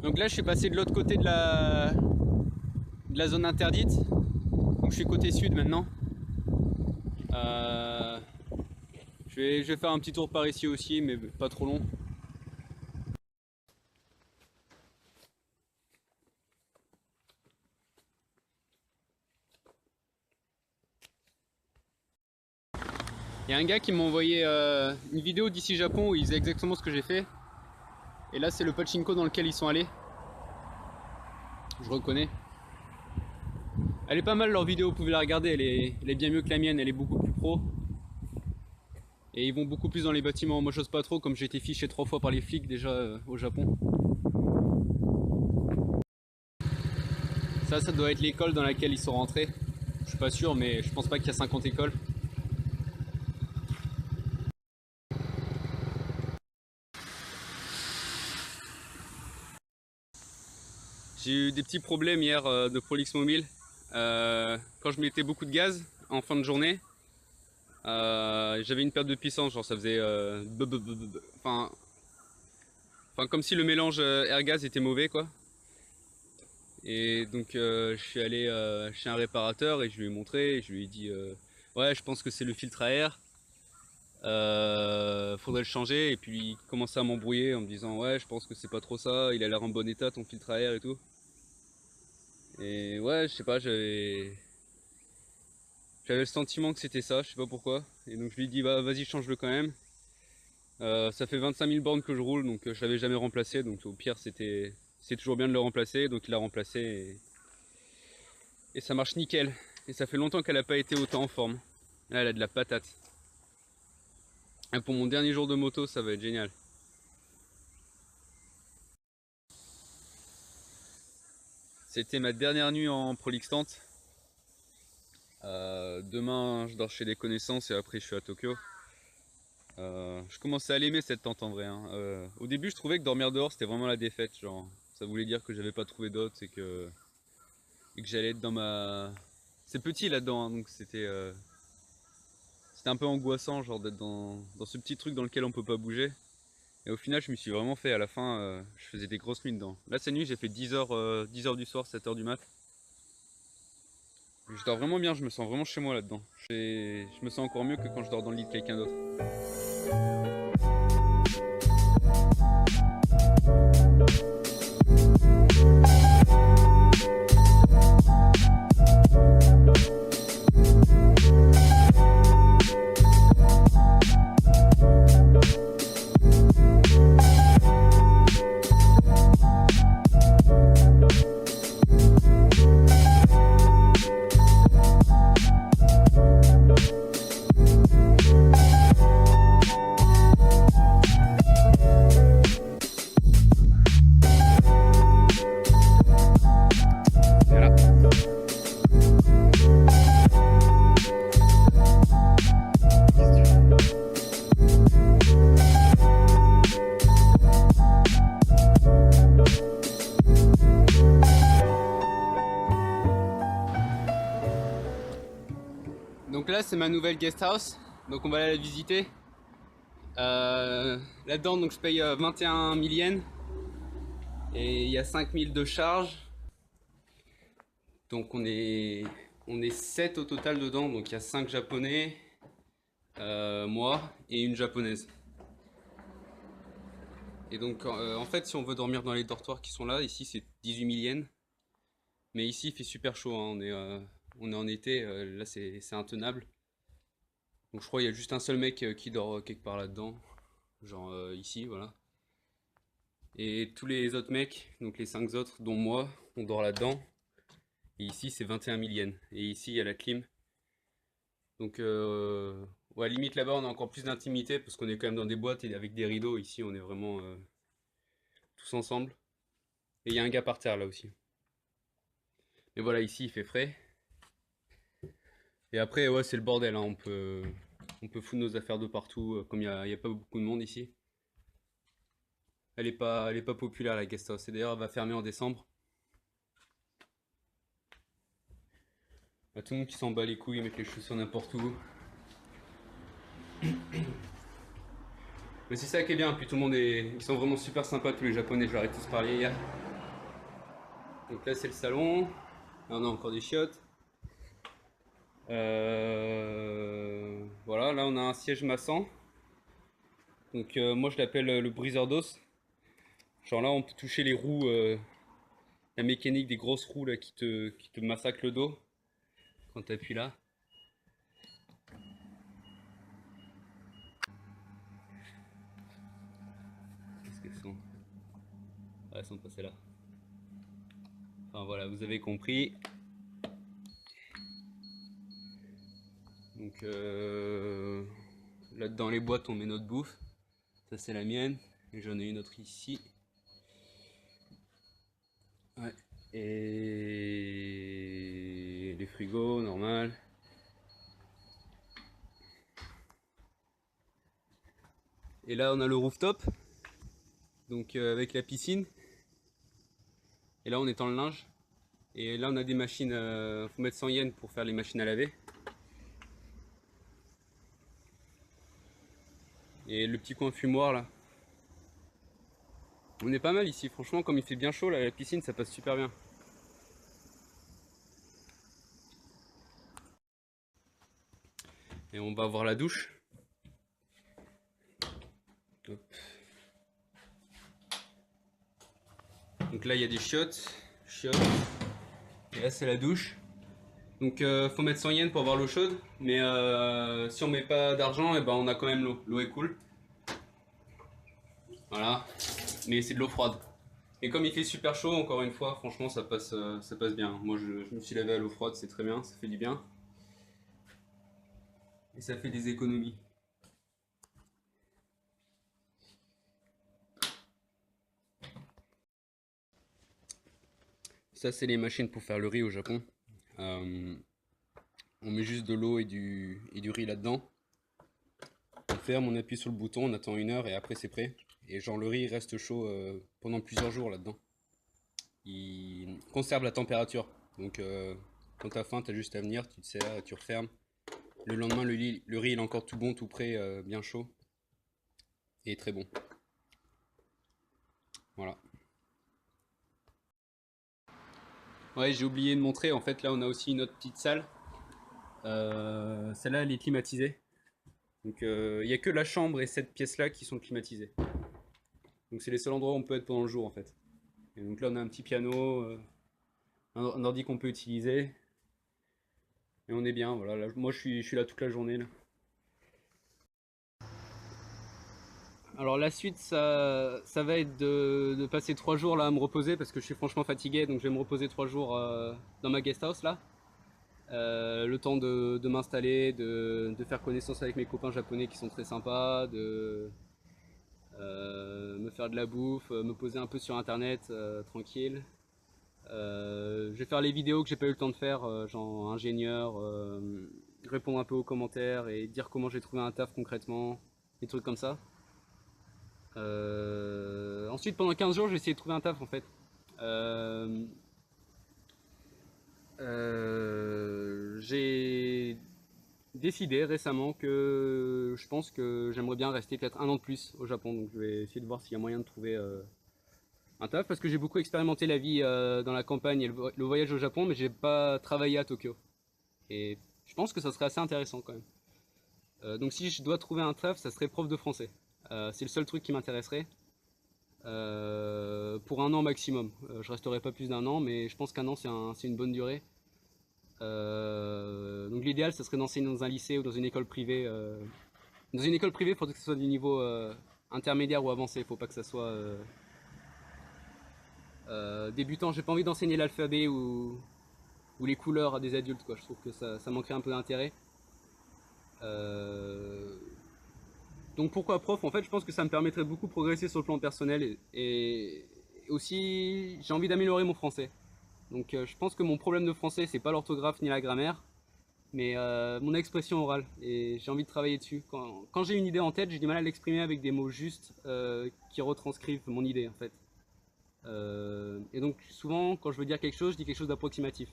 Donc là je suis passé de l'autre côté de la zone interdite. Donc je suis côté sud maintenant. Je vais faire un petit tour par ici aussi, mais pas trop long. Il y a un gars qui m'a envoyé une vidéo d'ici Japon où il faisait exactement ce que j'ai fait. Et là c'est le pachinko dans lequel ils sont allés. Je reconnais. Elle est pas mal leur vidéo, vous pouvez la regarder, elle est bien mieux que la mienne, elle est beaucoup plus pro. Et ils vont beaucoup plus dans les bâtiments. Moi j'ose pas trop comme j'ai été fiché 3 fois par les flics déjà au Japon. Ça doit être l'école dans laquelle ils sont rentrés. Je suis pas sûr mais je pense pas qu'il y a 50 écoles. J'ai eu des petits problèmes hier de Prolix Mobile. Quand je mettais beaucoup de gaz en fin de journée, j'avais une perte de puissance, genre ça faisait enfin comme si le mélange air-gaz était mauvais quoi. Et donc je suis allé chez un réparateur et je lui ai montré, et je lui ai dit ouais je pense que c'est le filtre à air, faudrait le changer. Et puis il commençait à m'embrouiller en me disant ouais je pense que c'est pas trop ça, il a l'air en bon état ton filtre à air et tout. Et ouais je sais pas, j'avais le sentiment que c'était ça, je sais pas pourquoi. Et donc je lui ai dit bah vas-y change-le quand même. Ça fait 25 000 bornes que je roule, donc je l'avais jamais remplacé, donc au pire c'est toujours bien de le remplacer. Donc il l'a remplacé et ça marche nickel. Et ça fait longtemps qu'elle n'a pas été autant en forme. Là elle a de la patate. Et pour mon dernier jour de moto ça va être génial. C'était ma dernière nuit en Prolixtante. Demain je dors chez des connaissances et après je suis à Tokyo. Je commençais à l'aimer cette tente en vrai, hein. Au début je trouvais que dormir dehors c'était vraiment la défaite, genre ça voulait dire que j'avais pas trouvé d'autres et que j'allais être dans ma... C'est petit là-dedans, hein, donc c'était un peu angoissant genre d'être dans ce petit truc dans lequel on peut pas bouger. Et au final je me suis vraiment fait, à la fin je faisais des grosses nuits dedans. Là cette nuit j'ai fait 10 heures du soir, 7 heures du mat. Je dors vraiment bien, je me sens vraiment chez moi là-dedans. Je me sens encore mieux que quand je dors dans le lit de quelqu'un d'autre. Donc là c'est ma nouvelle guest house, donc on va aller la visiter. Là-dedans donc je paye 21 000 yens et il y a 5 000 de charge. Donc on est 7 au total dedans, donc il y a 5 japonais, moi et une japonaise. Et donc en fait si on veut dormir dans les dortoirs qui sont là, ici c'est 18 000 yens. Mais ici il fait super chaud, hein, on est en été, là c'est intenable. Donc je crois qu'il y a juste un seul mec qui dort quelque part là-dedans, genre ici, voilà. Et tous les autres mecs, donc les 5 autres, dont moi, on dort là-dedans. Et ici c'est 21 000 yens. Et ici il y a la clim. Donc ouais, limite là-bas on a encore plus d'intimité parce qu'on est quand même dans des boîtes et avec des rideaux. Ici on est vraiment tous ensemble. Et il y a un gars par terre là aussi. Mais voilà, ici il fait frais. Et après ouais c'est le bordel, hein. On peut foutre nos affaires de partout, comme il y a pas beaucoup de monde ici. Elle est pas populaire la guest house. Et d'ailleurs elle va fermer en décembre. Tout le monde qui s'en bat les couilles, mettre les chaussures n'importe où. Mais c'est ça qui est bien, puis tout le monde ils sont vraiment super sympas tous les japonais, je leur ai tous parlé hier. Donc là c'est le salon, là on a encore des chiottes. Voilà, là on a un siège massant. Donc moi je l'appelle le briseur d'os. Genre là on peut toucher les roues, la mécanique des grosses roues là qui te massacrent le dos quand tu appuies là. Qu'est-ce qu'elles sont? Ah, elles sont passées là. Enfin voilà, vous avez compris. Donc là dans les boîtes on met notre bouffe. Ça c'est la mienne. Et j'en ai une autre ici. Ouais. Et les frigos, normal. Et là on a le rooftop. Donc avec la piscine. Et là on étend le linge. Et là on a des machines, faut mettre 100 yens pour faire les machines à laver. Et le petit coin fumoir là. On est pas mal ici, franchement comme il fait bien chaud là, la piscine ça passe super bien. Et on va voir la douche. Hop. Donc là il y a des chiottes. Et là c'est la douche. Donc faut mettre 100 yens pour avoir l'eau chaude. Mais si on met pas d'argent, et ben on a quand même l'eau. L'eau est cool. Voilà. Mais c'est de l'eau froide. Et comme il fait super chaud, encore une fois, franchement ça passe bien. Moi je me suis lavé à l'eau froide, c'est très bien, ça fait du bien. Et ça fait des économies. Ça c'est les machines pour faire le riz au Japon. Euh, on met juste de l'eau et du riz là-dedans. On ferme, on appuie sur le bouton, on attend 1 heure et après c'est prêt. Et genre le riz reste chaud pendant plusieurs jours là-dedans. Il conserve la température. Donc quand t'as faim, t'as juste à venir, tu te sers, tu refermes. Le lendemain, le riz il est encore tout bon, tout prêt, bien chaud. Et très bon. Voilà. Ouais, j'ai oublié de montrer, en fait là on a aussi une autre petite salle. Celle-là elle est climatisée. Donc il n'y a que la chambre et cette pièce-là qui sont climatisées. Donc c'est les seuls endroits où on peut être pendant le jour en fait. Et donc là on a un petit piano, un ordi qu'on peut utiliser. Et on est bien, voilà. Là, moi je suis là toute la journée là. Alors la suite ça va être de passer 3 jours là à me reposer parce que je suis franchement fatigué, donc je vais me reposer 3 jours dans ma guest house là. Le temps de m'installer, de faire connaissance avec mes copains japonais qui sont très sympas, de me faire de la bouffe, me poser un peu sur internet tranquille. Je vais faire les vidéos que j'ai pas eu le temps de faire, genre ingénieur, répondre un peu aux commentaires et dire comment j'ai trouvé un taf concrètement, des trucs comme ça. Ensuite, pendant 15 jours, je vais essayer de trouver un taf en fait. J'ai décidé récemment que je pense que j'aimerais bien rester peut-être 1 an de plus au Japon. Donc je vais essayer de voir s'il y a moyen de trouver un taf parce que j'ai beaucoup expérimenté la vie dans la campagne et le voyage au Japon, mais j'ai pas travaillé à Tokyo. Et je pense que ça serait assez intéressant quand même. Donc si je dois trouver un taf, ça serait prof de français. C'est le seul truc qui m'intéresserait. Pour 1 an maximum. Je resterai pas plus d'1 an, mais je pense qu'1 an c'est une bonne durée. Donc l'idéal, ça serait d'enseigner dans un lycée ou dans une école privée. Dans une école privée, il faudrait que ce soit du niveau intermédiaire ou avancé. Il faut pas que ça soit débutant. J'ai pas envie d'enseigner l'alphabet ou les couleurs à des adultes, quoi. Je trouve que ça manquerait un peu d'intérêt. Donc pourquoi prof? En fait, je pense que ça me permettrait de beaucoup progresser sur le plan personnel et aussi j'ai envie d'améliorer mon français. Donc je pense que mon problème de français, c'est pas l'orthographe ni la grammaire, mais mon expression orale. Et j'ai envie de travailler dessus. Quand j'ai une idée en tête, j'ai du mal à l'exprimer avec des mots justes qui retranscrivent mon idée en fait. Et donc souvent, quand je veux dire quelque chose, je dis quelque chose d'approximatif.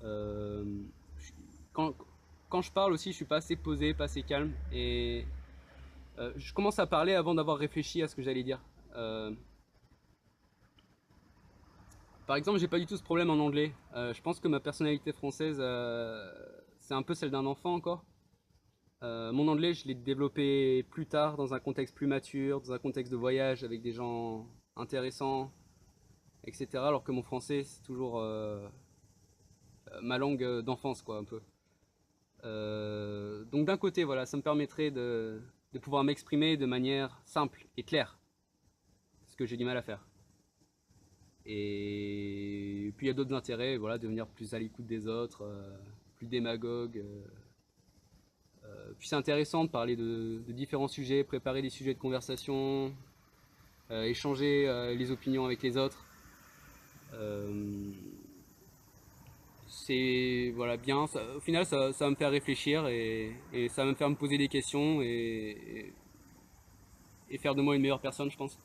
Euh, quand, quand je parle aussi, je suis pas assez posé, pas assez calme. Et je commence à parler avant d'avoir réfléchi à ce que j'allais dire. Par exemple, j'ai pas du tout ce problème en anglais. Je pense que ma personnalité française, c'est un peu celle d'un enfant encore. Mon anglais, je l'ai développé plus tard, dans un contexte plus mature, dans un contexte de voyage avec des gens intéressants, etc. Alors que mon français, c'est toujours ma langue d'enfance, quoi, un peu. Donc d'un côté, voilà, ça me permettrait de pouvoir m'exprimer de manière simple et claire, ce que j'ai du mal à faire. Et puis il y a d'autres intérêts, voilà, devenir plus à l'écoute des autres, plus démagogue. Puis c'est intéressant de parler de différents sujets, préparer des sujets de conversation, échanger les opinions avec les autres. Euh, c'est voilà, bien, au final ça va me faire réfléchir et ça va me faire me poser des questions et faire de moi une meilleure personne, je pense.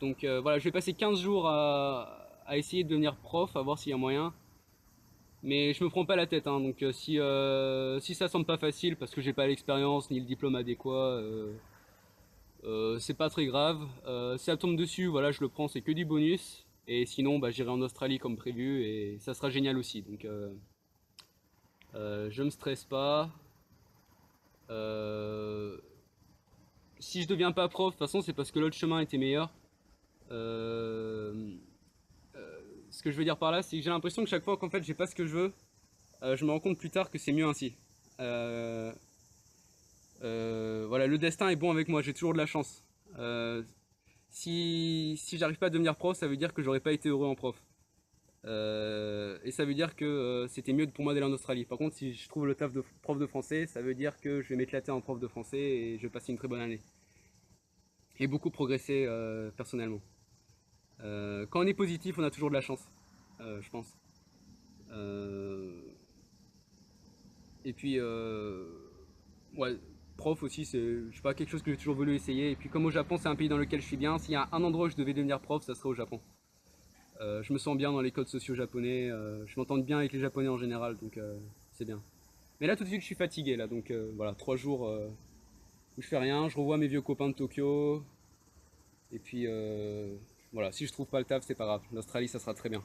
Donc voilà, je vais passer 15 jours à essayer de devenir prof, à voir s'il y a moyen. Mais je me prends pas la tête, hein, donc si ça semble pas facile parce que j'ai pas l'expérience ni le diplôme adéquat, c'est pas très grave. Si ça tombe dessus, voilà, je le prends, c'est que du bonus. Et sinon, bah, j'irai en Australie comme prévu et ça sera génial aussi. Donc je me stresse pas. Euh, Si je deviens pas prof, de toute façon, c'est parce que l'autre chemin était meilleur. Euh, Ce que je veux dire par là, c'est que j'ai l'impression que chaque fois qu'en fait j'ai pas ce que je veux, je me rends compte plus tard que c'est mieux ainsi. Euh, voilà, le destin est bon avec moi, j'ai toujours de la chance. Euh, si j'arrive pas à devenir prof, ça veut dire que j'aurais pas été heureux en prof. Et ça veut dire que c'était mieux pour moi d'aller en Australie. Par contre, si je trouve le taf de prof de français, ça veut dire que je vais m'éclater en prof de français et je vais passer une très bonne année. Et beaucoup progresser personnellement. Quand on est positif, on a toujours de la chance, je pense. Euh, et puis, ouais, prof aussi, c'est, je sais pas, quelque chose que j'ai toujours voulu essayer. Et puis, comme au Japon, c'est un pays dans lequel je suis bien, s'il y a un endroit où je devais devenir prof, ça serait au Japon. Je me sens bien dans les codes sociaux japonais, je m'entends bien avec les japonais en général, donc c'est bien. Mais là, tout de suite, je suis fatigué, là, donc voilà, 3 jours où je fais rien, je revois mes vieux copains de Tokyo, et puis voilà, si je trouve pas le taf, c'est pas grave. L'Australie, ça sera très bien.